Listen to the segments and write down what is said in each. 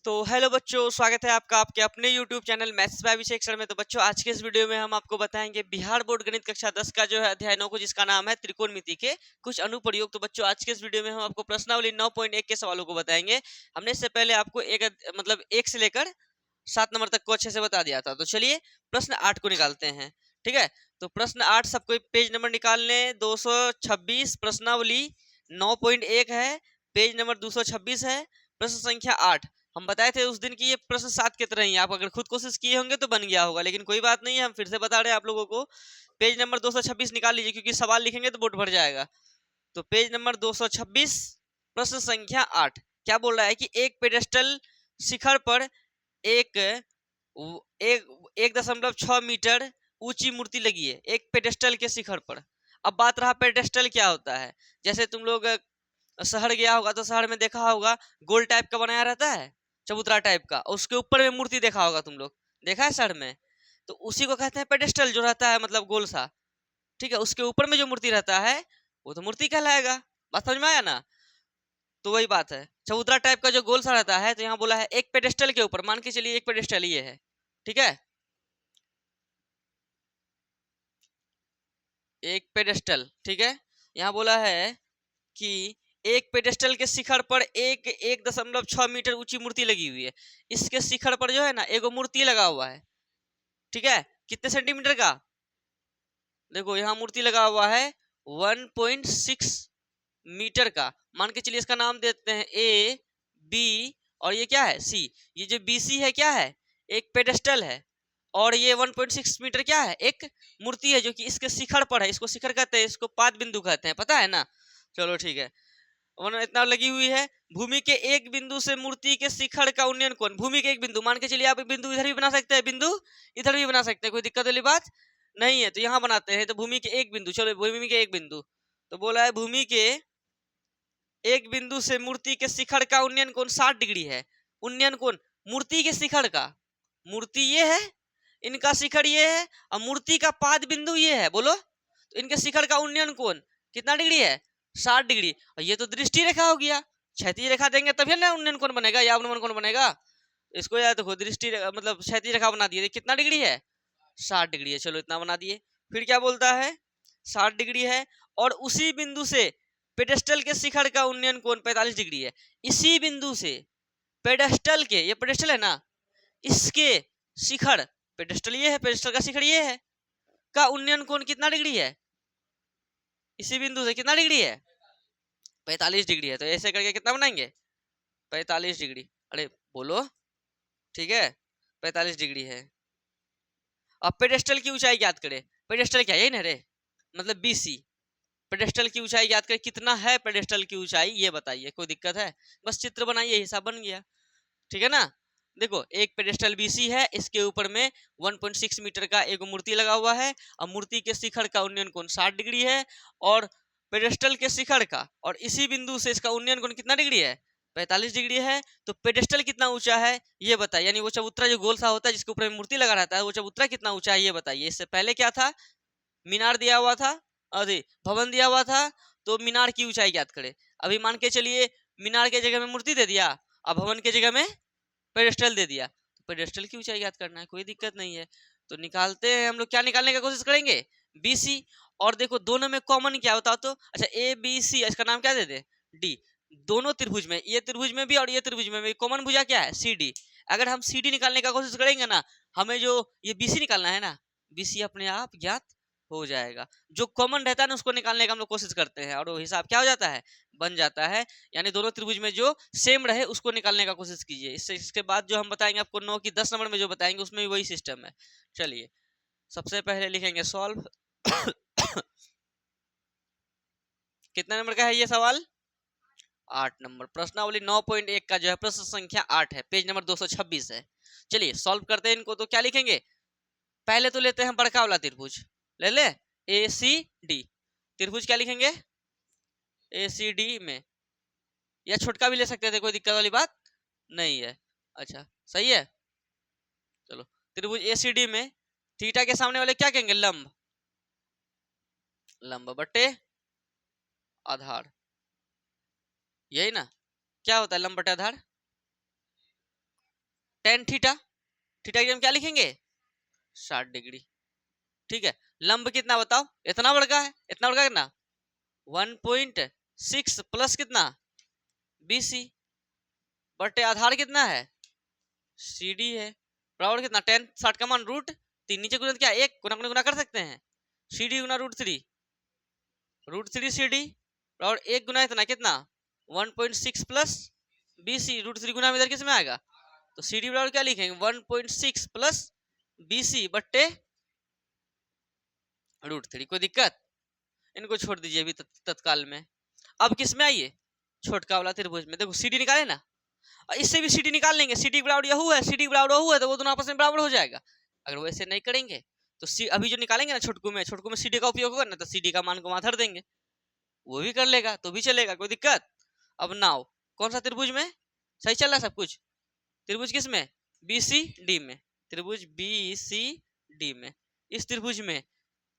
तो हेलो बच्चों, स्वागत है आपका आपके अपने YouTube channel maths by Abhishek sir में। तो बच्चों, आज के इस वीडियो में हम आपको बताएंगे बिहार बोर्ड गणित कक्षा 10 का जो है अध्याय 9 को, जिसका नाम है त्रिकोणमिति के कुछ अनुप्रयोग। तो बच्चों, आज के इस वीडियो में हम आपको प्रश्नावली 9.1 के सवालों को बताएंगे। हमने इससे पहले आपको एक से लेकर 7 नंबर तक को अच्छे से बता दिया था। तो चलिए प्रश्न 8 को निकालते हैं। ठीक है, तो प्रश्न 8 सबको पेज नंबर निकाल लें। 226 प्रश्नावली 9.1 है, पेज नंबर 226 है, प्रश्न संख्या 8। हम बताए थे उस दिन की ये प्रश्न 7 की तरह ही, आप अगर खुद कोशिश किए होंगे तो बन गया होगा, लेकिन कोई बात नहीं है, हम फिर से बता रहे हैं आप लोगों को। पेज नंबर 226 निकाल लीजिए, क्योंकि सवाल लिखेंगे तो बोर्ड भर जाएगा। तो पेज नंबर 226 प्रश्न संख्या 8 क्या बोल रहा है कि एक पेडेस्टल शिखर पर एक एक 1.6 मीटर ऊंची मूर्ति लगी है, एक पेडेस्टल के शिखर पर। अब बात रहा पेडेस्टल क्या होता है। जैसे तुम लोग शहर गया होगा तो शहर में देखा होगा गोल टाइप का बनाया रहता है, चबूतरा टाइप का, और उसके ऊपर में मूर्ति देखा होगा तुम लोग, देखा है शहर में। तो उसी को कहते हैं पेडेस्टल, जो रहता है मतलब गोल सा। ठीक है, उसके ऊपर में जो मूर्ति रहता है वो तो मूर्ति कहलाएगा। बात समझ में आया ना। तो वही बात है, चबूतरा टाइप का जो गोल सा रहता है, तो यहाँ बोला है एक पेडेस्टल के ऊपर, मान के चलिए एक पेडेस्टल ये है। ठीक है, एक पेडेस्टल। ठीक है, यहाँ बोला है कि एक पेडेस्टल के शिखर पर एक 1.6 मीटर ऊंची मूर्ति लगी हुई है। इसके शिखर पर जो है ना एगो मूर्ति लगा हुआ है। ठीक है, कितने सेंटीमीटर का, देखो यहाँ मूर्ति लगा हुआ है 1.6 मीटर का। मान के चलिए इसका नाम देते हैं ए बी, और ये क्या है सी। ये जो बी सी है क्या है, एक पेडेस्टल है, और ये 1.6 मीटर क्या है, एक मूर्ति है जो कि इसके शिखर पर है। इसको शिखर कहते हैं, इसको पाद बिंदु कहते हैं, पता है ना। चलो ठीक है, इतना लगी हुई है। भूमि के एक बिंदु से मूर्ति के शिखर का उन्नयन कोण, भूमि के एक बिंदु, मान के चलिए आप एक बिंदु इधर भी बना सकते हैं, बिंदु इधर भी बना सकते हैं, कोई दिक्कत वाली बात नहीं है। तो यहाँ बनाते हैं, तो भूमि के एक बिंदु, चलो भूमि के एक बिंदु, तो बोला है भूमि के एक बिंदु से मूर्ति के शिखर का उन्नयन कोण 60 डिग्री है। उन्नयन कोण मूर्ति के शिखर का, मूर्ति ये है, इनका शिखर ये है, और मूर्ति का पाद बिंदु ये है, बोलो। तो इनके शिखर का उन्नयन कोण कितना डिग्री है, 60 डिग्री। और ये तो दृष्टि रेखा हो गया, क्षैतिज रेखा देंगे तभी ना उन्नयन कोण बनेगा या अवनमन कोण बनेगा। इसको याद देखो, मतलब क्षैतिज रेखा बना दिए, कितना डिग्री है, 60 डिग्री है। चलो इतना बना दिए। फिर क्या बोलता है, 60 डिग्री है, और उसी बिंदु से पेडेस्टल के शिखर का उन्नयन कोण 45 डिग्री है। इसी बिंदु से पेडेस्टल के, ये पेडेस्टल है ना, इसके शिखर, पेडेस्टल ये है, पेडेस्टल का शिखर ये है, का उन्नयन कोण कितना डिग्री है, इसी बिंदु से कितना डिग्री है, 45 डिग्री है। तो ऐसे करके कितना बनाएंगे, 45 डिग्री। अरे बोलो, ठीक है, 45 डिग्री है। अब पेडेस्टल की ऊंचाई याद करें, पेडेस्टल क्या, यही ना रे, मतलब बीसी। पेडेस्टल की ऊंचाई याद करें, कितना है पेडेस्टल की ऊंचाई ये बताइए, कोई दिक्कत है, बस चित्र बनाइए, हिसाब बन गया। ठीक है ना। देखो एक पेडेस्टल बीसी है, इसके ऊपर में 1.6 मीटर का एक मूर्ति लगा हुआ है, और मूर्ति के शिखर का उन्नयन कोण 60 डिग्री है, और पेडेस्टल के शिखर का और इसी बिंदु से इसका उन्नयन कोण कितना डिग्री है, 45 डिग्री है। तो पेडेस्टल कितना ऊंचा है ये बताइए, यानी वो चबूतरा जो गोल सा होता है जिसके ऊपर मूर्ति लगा रहता है, वो चबूतरा कितना ऊंचा है ये बताइए। इससे पहले क्या था, मीनार दिया हुआ था, अरे भवन दिया हुआ था, तो मीनार की ऊंचाई याद करें। अभी मान के चलिए मीनार के जगह में मूर्ति दे दिया, और भवन के जगह में पेडेस्टल दे दिया, तो पेडेस्टल की ऊंचाई याद करना है, कोई दिक्कत नहीं है। तो निकालते हैं हम लोग, क्या निकालने का कोशिश करेंगे, बीसी। और देखो दोनों में कॉमन क्या बताओ तो, अच्छा ए बी सी, इसका नाम क्या दे दे, डी। दोनों त्रिभुज में, ये त्रिभुज में भी और ये त्रिभुज में भी कॉमन भुजा क्या है, सी डी। अगर हम सी डी निकालने का कोशिश करेंगे ना, हमें जो ये बीसी निकालना है ना, बीसी अपने आप ज्ञात हो जाएगा। जो कॉमन रहता है ना उसको निकालने का हम लोग कोशिश करते हैं, और वो हिसाब क्या हो जाता है, बन जाता है। यानी दोनों त्रिभुज में जो सेम रहे उसको निकालने का कोशिश कीजिए। इसके बाद जो हम बताएंगे आपको 9 की 10 नंबर में जो बताएंगे उसमें भी वही सिस्टम है। चलिए सबसे पहले लिखेंगे सॉल्व। कितने नंबर का है ये सवाल, 8 नंबर। प्रश्नावली 9.1 का जो है प्रश्न संख्या 8 है, पेज नंबर 226 है। चलिए सॉल्व करते हैं इनको। तो क्या लिखेंगे, पहले तो लेते हैं बड़का वाला त्रिभुज, ले ले ए सी डी। त्रिभुज क्या लिखेंगे, ए सी डी में, या छोटका भी ले सकते थे, कोई दिक्कत वाली बात नहीं है। अच्छा सही है। चलो त्रिभुज एसीडी में थीटा के सामने वाले क्या कहेंगे, लंब, लंब बटे आधार, यही ना। क्या होता है लंब बटे आधार, टेन थीटा, थीटा की हम क्या लिखेंगे 60 डिग्री। ठीक है, लंब कितना बताओ, इतना बड़का है, इतना बड़का कितना 1.6 प्लस कितना BC बटे आधार कितना है CD है, बराबर कितना 10 60 का मान √3, नीचे गुना क्या एक गुना कर सकते हैं, CD गुना √3 CD बराबर एक गुना इतना कितना 1.6 प्लस BC, √3 गुना में इधर किस में आएगा, तो CD बराबर क्या लिखेंगे 1.6 प्लस BC बट्टे √3। कोई दिक्कत, इनको छोड़ दीजिए अभी तत्काल में। अब किस में आइए छोटका वाला त्रिभुज में, देखो CD निकाले ना, और इससे भी CD निकाल लेंगे, CD बराबर यहू है, CD बराबर यहू है, तो वो दोनों आपस में बराबर हो जाएगा। अगर वैसे नहीं करेंगे तो अभी जो निकालेंगे ना छोटकू में CD का उपयोग होगा ना, तो CD का मान को वहां धर देंगे, वो भी कर लेगा तो भी चलेगा, कोई दिक्कत। अब नाउ कौन सा त्रिभुज में सही चल रहा है सब कुछ, त्रिभुज किस में BCD में, त्रिभुज BCD में, इस त्रिभुज में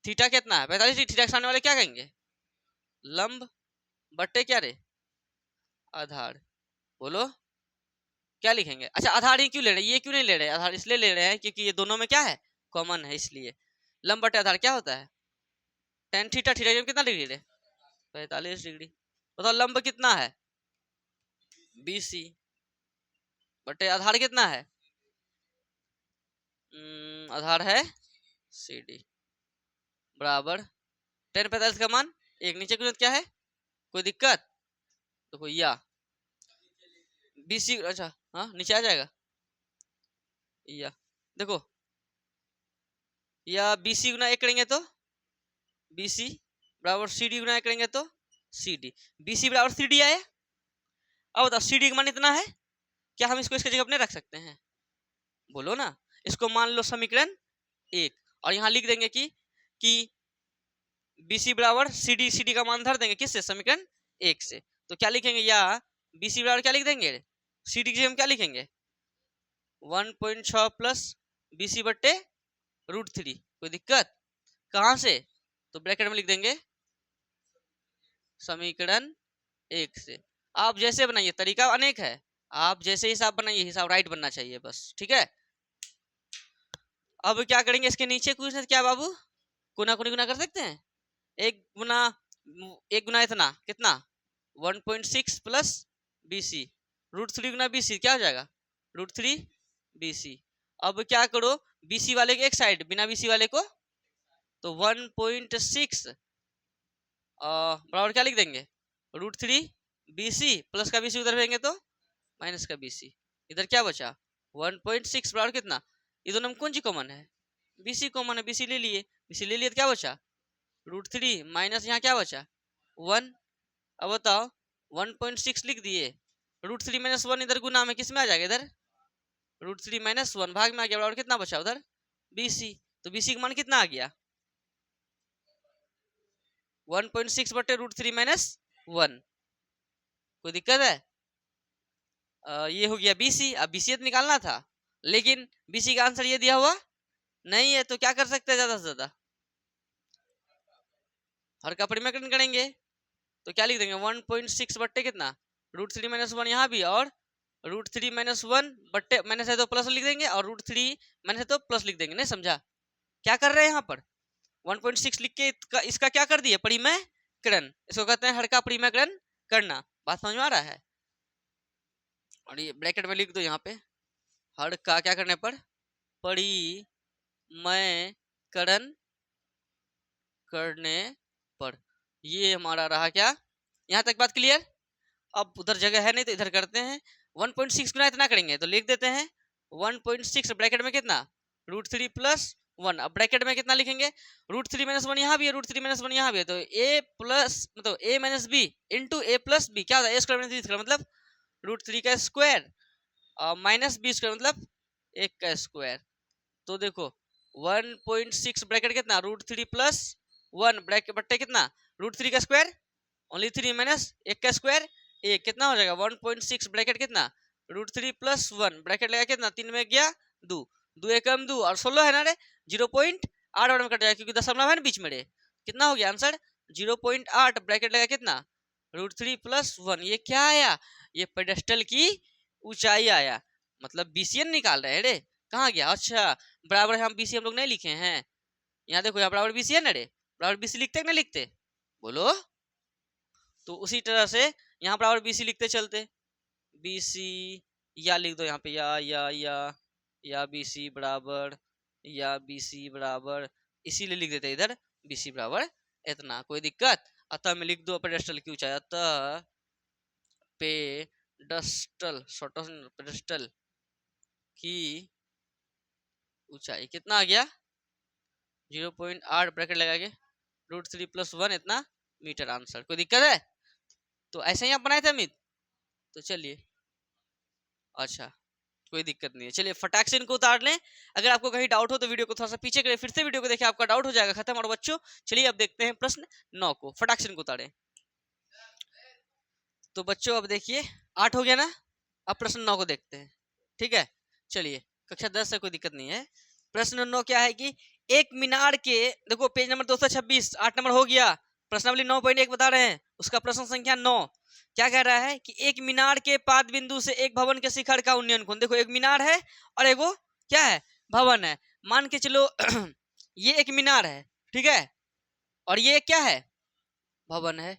थीटा कितना है 45 डिग्री, थीटा के सामने वाले क्या कहेंगे लंब बट्टे क्या रे आधार, बोलो क्या लिखेंगे। अच्छा आधार ही क्यों ले रहे हैं, ये क्यों नहीं ले रहे, आधार इसलिए ले रहे हैं क्योंकि ये दोनों में क्या है कॉमन है, इसलिए लंब बटे आधार क्या होता है टेन थीटा, थीटा कितना डिग्री रे 45 डिग्री। बताओ लंब कितना है BC बटे आधार कितना है आधार है CD बराबर 10 45 का मान एक, नीचे गुणित क्या है, कोई दिक्कत, देखो या BC, अच्छा हाँ नीचे आ जाएगा, या देखो या BC गुना एक करेंगे तो BC बराबर CD गुना एक करेंगे तो CD, BC बराबर CD आया। अब बताओ CD का मान इतना है, क्या हम इसको इसके जगह अपने रख सकते हैं, बोलो ना, इसको मान लो समीकरण 1, और यहाँ लिख देंगे कि BC बराबर CD का मान धर देंगे किससे समीकरण 1 से, तो क्या लिखेंगे या BC बराबर क्या लिख देंगे CD की जगह हम क्या लिखेंगे 1.6 प्लस BC बट्टे √3, कोई दिक्कत, कहां से, तो ब्रैकेट में लिख देंगे समीकरण 1 से। आप जैसे बनाइए, तरीका अनेक है, आप जैसे हिसाब बनाइए हिसाब राइट बनना चाहिए बस, ठीक है। अब क्या करेंगे, इसके नीचे कुछ क्या बाबू गुना कर सकते हैं, एक गुना इतना कितना 1.6 प्लस BC, √3 गुना BC क्या हो जाएगा √3 BC। अब क्या करो BC वाले के एक साइड, बिना BC वाले को, तो 1.6 बराबर क्या लिख देंगे √3 BC प्लस का BC उधर भेजेंगे तो माइनस का BC, इधर क्या बचा 1.6 बराबर कितना, ये दोनों में कौन सी कॉमन है BC कॉमन है, BC ले लिए, BC ले लिए तो क्या बचा √3 माइनस यहाँ क्या बचा 1। अब बताओ 1.6 लिख दिए, √3 माइनस 1 इधर गुना में किस में आ जाएगा इधर √3 माइनस 1 भाग में आ गया, बराबर कितना बचा उधर BC, तो BC का मान कितना आ गया 1.6 बटे √3 माइनस 1, कोई दिक्कत है। ये हो गया BC, अब BC तो निकालना था लेकिन BC का आंसर ये दिया हुआ नहीं है, तो क्या कर सकते हैं ज्यादा से ज्यादा हर का परिमाकलन करेंगे, तो क्या लिख देंगे 1.6 बट्टे कितना √3 माइनस 1 यहाँ भी, और √3 माइनस 1 बट्टे माइनस है तो प्लस लिख देंगे, और √3 माइनस है तो प्लस लिख देंगे, नहीं समझा क्या कर रहे हैं यहाँ पर 1.6 लिख के इसका क्या कर दिए परिमेयकरण, इसको कहते हैं हर का परिमेयकरण करना, बात समझ में आ रहा है। और ये ब्रैकेट में लिख दो यहाँ पे हर का क्या करने पर परिमेयकरण करने पर, ये हमारा रहा क्या, यहाँ तक बात क्लियर। अब उधर जगह है नहीं तो इधर करते हैं 1.6 गुना इतना करेंगे तो लिख देते हैं 1.6 ब्रैकेट में कितना √3 प्लस 1, अब ब्रैकेट में कितना लिखेंगे √3 माइनस 1 यहाँ भी है, √3 माइनस 1 यहाँ भी है, तो a प्लस मतलब a minus B into a plus B क्या होता है a square minus B square मतलब √3 का स्क्वायर माइनस बी स्क्वायर मतलब 1 का स्क्वायर। तो देखो 1.6 ब्रैकेट कितना √3 प्लस 1 ब्रैकेट बट्टे कितना √3 का स्क्वायर ओनली 3 माइनस 1 का स्क्वायर 1 कितना हो जाएगा 1.6 ब्रैकेट कितना √3 प्लस 1 ब्रैकेट लगा कितना 3 में गया 2 2 एकम 2 और 16 है ना रे 0.8 में कट जाएगा क्योंकि दशमलव है ना बीच में रे, कितना हो गया आंसर 0.8 ब्रैकेट लगा कितना √3 प्लस 1, ये क्या आया ये पेडेस्टल की ऊंचाई आया, मतलब BCN निकाल रहे हैं रे, कहाँ गया? अच्छा बराबर हम BC हम लोग नहीं लिखे हैं, यहाँ देखो यहाँ बराबर BC है ना रे, बराबर BC लिखते कि नहीं लिखते बोलो? तो उसी तरह से यहाँ बराबर BC लिखते चलते, BC या लिख दो यहाँ पे या BC बराबर इसीलिए लिख देते इधर BC बराबर इतना, कोई दिक्कत? अतः में लिख दो पेडेस्टल की ऊंचाई, अतः पेडेस्टल की ऊंचाई कितना आ गया? 0.8 ब्रैकेट लगा के √3 + 1 इतना मीटर आंसर। कोई दिक्कत है? तो ऐसे ही आप बनाए थे अमित, तो चलिए अच्छा कोई दिक्कत नहीं है, चलिए फटाक से इनको उतार लें। अगर आपको कहीं डाउट हो तो वीडियो को थोड़ा सा पीछे करें, फिर से वीडियो को देखें, आपका डाउट हो जाएगा खत्म। और बच्चों चलिए अब देखते हैं प्रश्न 9 को, फटाक से इनको उतारें। तो बच्चों अब देखिए 8 हो गया ना, अब प्रश्न 9 को देखते हैं, ठीक है? चलिए कक्षा 10 से कोई दिक्कत नहीं है। प्रश्न 9 क्या है कि एक मीनार के, देखो पेज नंबर 226, 8 नंबर हो गया, प्रश्नावली 9.1 बता रहे हैं, उसका प्रश्न संख्या 9 क्या कह रहा है कि एक मीनार के पाद बिंदु से एक भवन के शिखर का उन्नयन कोण, देखो एक मीनार है और एगो क्या है भवन है, मान के चलो ये एक मीनार है, ठीक है, और ये क्या है भवन है,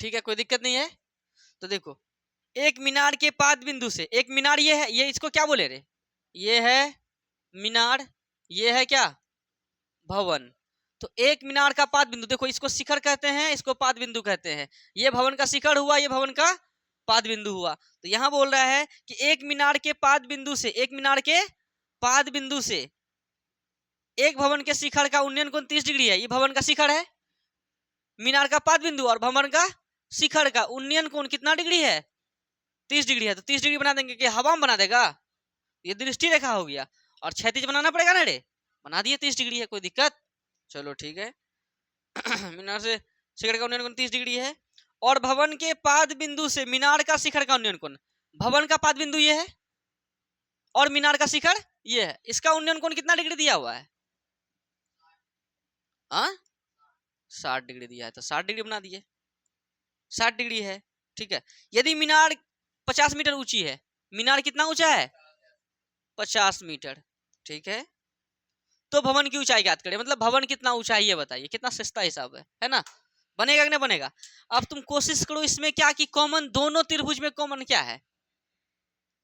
ठीक है कोई दिक्कत नहीं है। तो देखो एक मीनार के पाद बिंदु से, एक मीनार ये है, ये इसको क्या बोले रे, ये है मीनार, ये है क्या भवन। तो एक मीनार का पाद बिंदु, देखो इसको शिखर कहते हैं, इसको पाद बिंदु कहते हैं, ये भवन का शिखर हुआ, ये भवन का पाद बिंदु हुआ। तो यहां बोल रहा है कि एक मीनार के पाद बिंदु से, एक मीनार के पाद बिंदु से एक भवन के शिखर का उन्नयन कोण 30 डिग्री है, ये भवन का शिखर है, मीनार का पाद बिंदु और भवन का शिखर का उन्नयन कोण कितना डिग्री है 30 डिग्री है। तो 30 डिग्री बना देंगे कि हवा में बना देगा, ये दृष्टि रेखा हो गया, और क्षैतिज बनाना पड़ेगा ना रे, बना दिए 30 डिग्री है, कोई दिक्कत? चलो ठीक है मीनार से शिखर का उन्नयन कोण 30 डिग्री है, और भवन के पाद बिंदु से मीनार का शिखर का उन्नयन कोण, भवन का पाद बिंदु ये है और मीनार का शिखर ये है, इसका उन्नयन कोण कितना डिग्री दिया हुआ है? 60 डिग्री दिया है, तो 60 डिग्री बना दिए, 60 डिग्री है, ठीक है। यदि मीनार 50 मीटर ऊंची है, मीनार कितना ऊंचा है 50 मीटर, ठीक है, तो भवन की ऊंचाई ज्ञात करें, मतलब भवन कितना ऊंचा है ये बताइए, कितना सस्ता हिसाब है ना, बनेगा कि नहीं बनेगा? अब तुम कोशिश करो इसमें क्या कि कॉमन, दोनों त्रिभुज में कॉमन क्या है,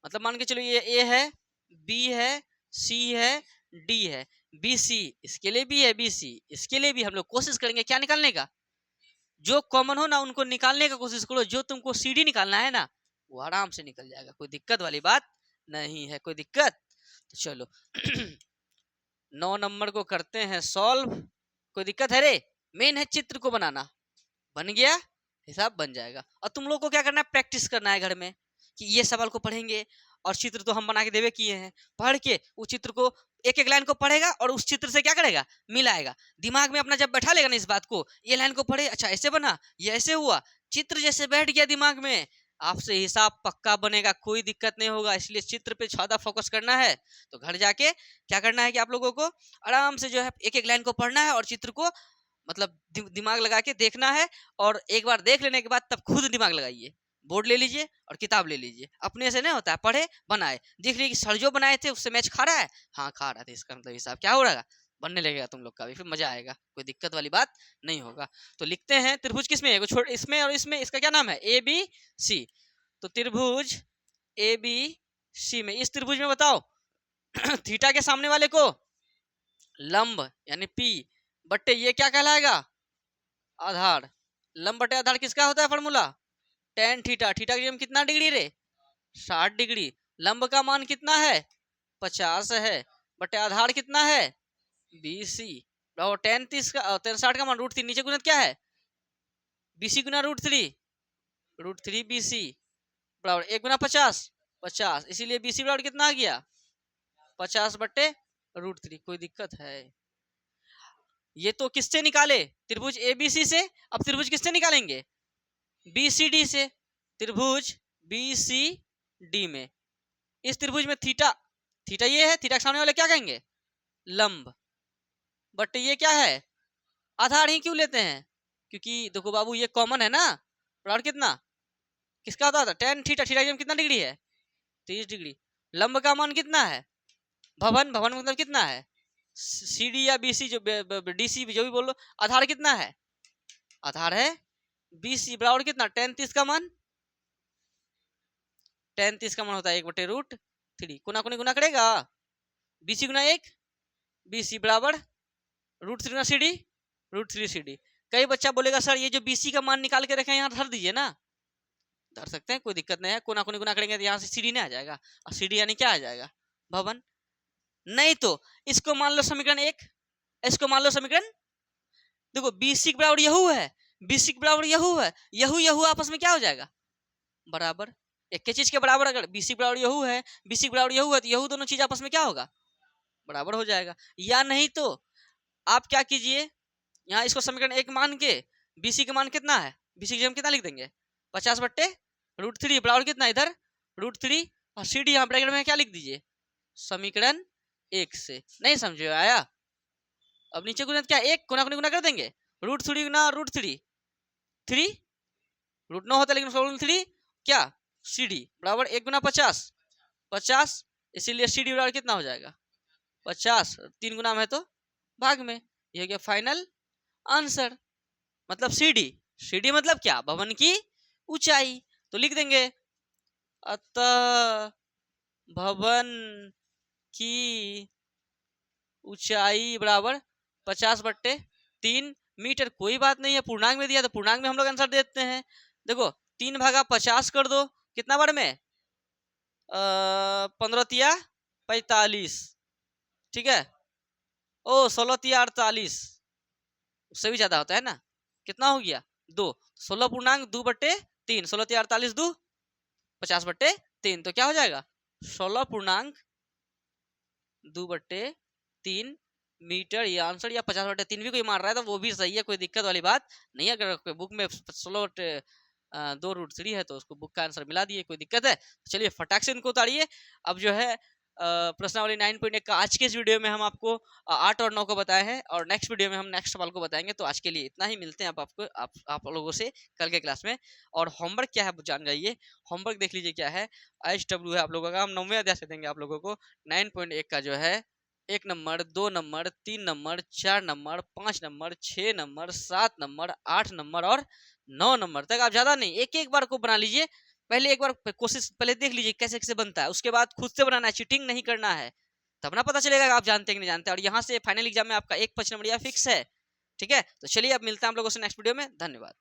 मतलब मान के चलो ये ए है, बी है, सी है, डी है, बी सी, इसके लिए भी है बी सी, इसके लिए भी, हम लोग कोशिश करेंगे क्या निकालने का, जो कॉमन हो ना उनको निकालने का कोशिश करो, जो तुमको CD निकालना है ना वो आराम से निकल जाएगा, कोई दिक्कत वाली बात नहीं है, कोई दिक्कत? तो चलो 9 नंबर को करते हैं सॉल्व, कोई दिक्कत है रे? मेन है चित्र को बनाना, बन गया हिसाब बन जाएगा, और तुम लोग को क्या करना है प्रैक्टिस करना है घर में, कि ये सवाल को पढ़ेंगे और चित्र तो हम बना के देवे किए हैं, पढ़ के उस चित्र को एक एक लाइन को पढ़ेगा और उस चित्र से क्या करेगा मिलाएगा, दिमाग में अपना जब बैठा लेगा ना इस बात को, ये लाइन को पढ़े, अच्छा ऐसे बना, ये ऐसे हुआ, चित्र जैसे बैठ गया दिमाग में, आपसे हिसाब पक्का बनेगा, कोई दिक्कत नहीं होगा। इसलिए चित्र पे ज्यादा फोकस करना है, तो घर जाके क्या करना है कि आप लोगों को आराम से जो है एक एक लाइन को पढ़ना है और चित्र को मतलब दिमाग लगा के देखना है, और एक बार देख लेने के बाद तब खुद दिमाग लगाइए, बोर्ड ले लीजिए और किताब ले लीजिए, अपने से नहीं होता है, पढ़े बनाए, देख लीजिए कि सर जो बनाए थे उससे मैच खा रहा है, हाँ खा रहा था, इसका मतलब हिसाब क्या हो रहा है बनने लगेगा तुम लोग का भी, फिर मजा आएगा, कोई दिक्कत वाली बात नहीं होगा। तो लिखते हैं त्रिभुज किसमें है, छोड़ इसमें और इसमें, इसका क्या नाम है ABC, तो त्रिभुज ABC में, इस त्रिभुज में बताओ थीटा के सामने वाले को लंब यानी P बट्टे ये क्या कहलाएगा आधार, लंब बटे आधार किसका होता है फॉर्मूला tan थीटा, थीटा की कितना डिग्री रे 60 डिग्री, लंब का मान कितना है 50 है, बटे आधार कितना है BC, और tan 30 का tan 60 का मान √3, नीचे गुणित क्या है BC गुना √3 BC बराबर 1 गुना 50, इसीलिए BC बराबर कितना आ गया 50 बटे √3, कोई दिक्कत है? ये तो किससे निकाले त्रिभुज ABC से, अब त्रिभुज किससे निकालेंगे BCD से, त्रिभुज BCD में, इस त्रिभुज में थीटा, थीटा ये है, थीटा के सामने वाले क्या कहेंगे लंब, बट ये क्या है आधार ही क्यों लेते हैं, क्योंकि देखो बाबू ये कॉमन है ना, बराबर कितना किसका होता था, टेन थीटा, थीटा में कितना डिग्री है, 30 डिग्री। लंब का मान कितना है, भवन, भवन मतलब कितना है, CD या BC, जो DC जो भी बोलो, आधार कितना है, आधार है BC, बराबर कितना, टेन 30 का मान, टेन 30 का मान होता है 1/√3। गुना गुना करेगा, BC गुना 1 BC बराबर √3 गुना CD, √3 CD। कई बच्चा बोलेगा सर ये जो BC का मान निकाल के रखे यहाँ धर दीजिए ना, धर सकते हैं, कोई दिक्कत नहीं है। कोना कोनी गुना करेंगे तो यहाँ से CD नहीं आ जाएगा, और CD यानी क्या आ जाएगा, भवन। नहीं तो इसको मान लो समीकरण 1, इसको मान लो समीकरण, देखो BC बराबर यहू है, BC बराबर यहू है, यहू यहू आपस में क्या हो जाएगा, बराबर। एक के चीज के बराबर, अगर BC बराबर यहू है, BC बराबर यहू है, तो यहू दोनों चीज आपस में क्या होगा, बराबर हो जाएगा। या नहीं तो आप क्या कीजिए, यहाँ इसको समीकरण 1 मान के BC का मान कितना है, BC की हम कितना लिख देंगे, 50/√3 बराबर कितना, इधर √3, और CD यहाँ ब्रैकेट में क्या लिख दीजिए, समीकरण 1 से। नहीं समझ आया, अब नीचे गुना क्या, 1 गुना गुना कर देंगे, √3 गुना √3, 3 √9 होता है, लेकिन 3 क्या, CD बराबर 1 गुना 50, 50, इसीलिए CD बराबर कितना हो जाएगा, 50, 3 गुना में है तो भाग में, ये हो गया फाइनल आंसर। मतलब CD मतलब क्या, भवन की ऊंचाई। तो लिख देंगे अतः भवन की ऊंचाई बराबर 50/3 मीटर। कोई बात नहीं है, पूर्णांक में दिया तो पूर्णांक में हम लोग आंसर देते हैं। देखो 3 भागा 50 कर दो, कितना बार में, 15 तिया 45, ठीक है, ओ 16 तिया 48, उससे भी ज्यादा होता है ना, कितना हो गया 2, 16 पूर्णांक 2/3, 16 तिया 48 2 50/3, तो क्या हो जाएगा 16 पूर्णांक 2/3 मीटर, ये आंसर। या 50/3 भी कोई मार रहा है तो वो भी सही है, कोई दिक्कत वाली बात नहीं है। अगर बुक में 16/2√3 है तो उसको बुक का आंसर मिला दिए, कोई दिक्कत है। चलिए फटाक से इनको उतारिए। अब जो है प्रश्नावली 9.1 का आज के इस वीडियो में हम आपको 8 और 9 को बताए हैं, और नेक्स्ट वीडियो में हम नेक्स्ट सवाल को बताएंगे। तो आज के लिए इतना ही, मिलते हैं आप लोगों से कल के क्लास में। और होमवर्क क्या है जान जाइए, होमवर्क देख लीजिए क्या है, HW है आप लोगों का, हम 9वें अध्याय से देंगे आप लोगों को 9.1 का जो है 1 number, 2 number, 3 number, 4 number, 5 number, 6 number, 7 number, 8 number और 9 नंबर तक। आप ज्यादा नहीं, एक एक बार को बना लीजिए, पहले एक बार कोशिश पहले देख लीजिए कैसे कैसे बनता है, उसके बाद खुद से बनाना है, चीटिंग नहीं करना है, तब ना पता चलेगा आप जानते हैं कि नहीं जानते। और यहाँ से फाइनल एग्जाम में आपका 1 5 नंबर फिक्स है, ठीक है। तो चलिए अब मिलते हैं आप लोगों से नेक्स्ट वीडियो में, धन्यवाद।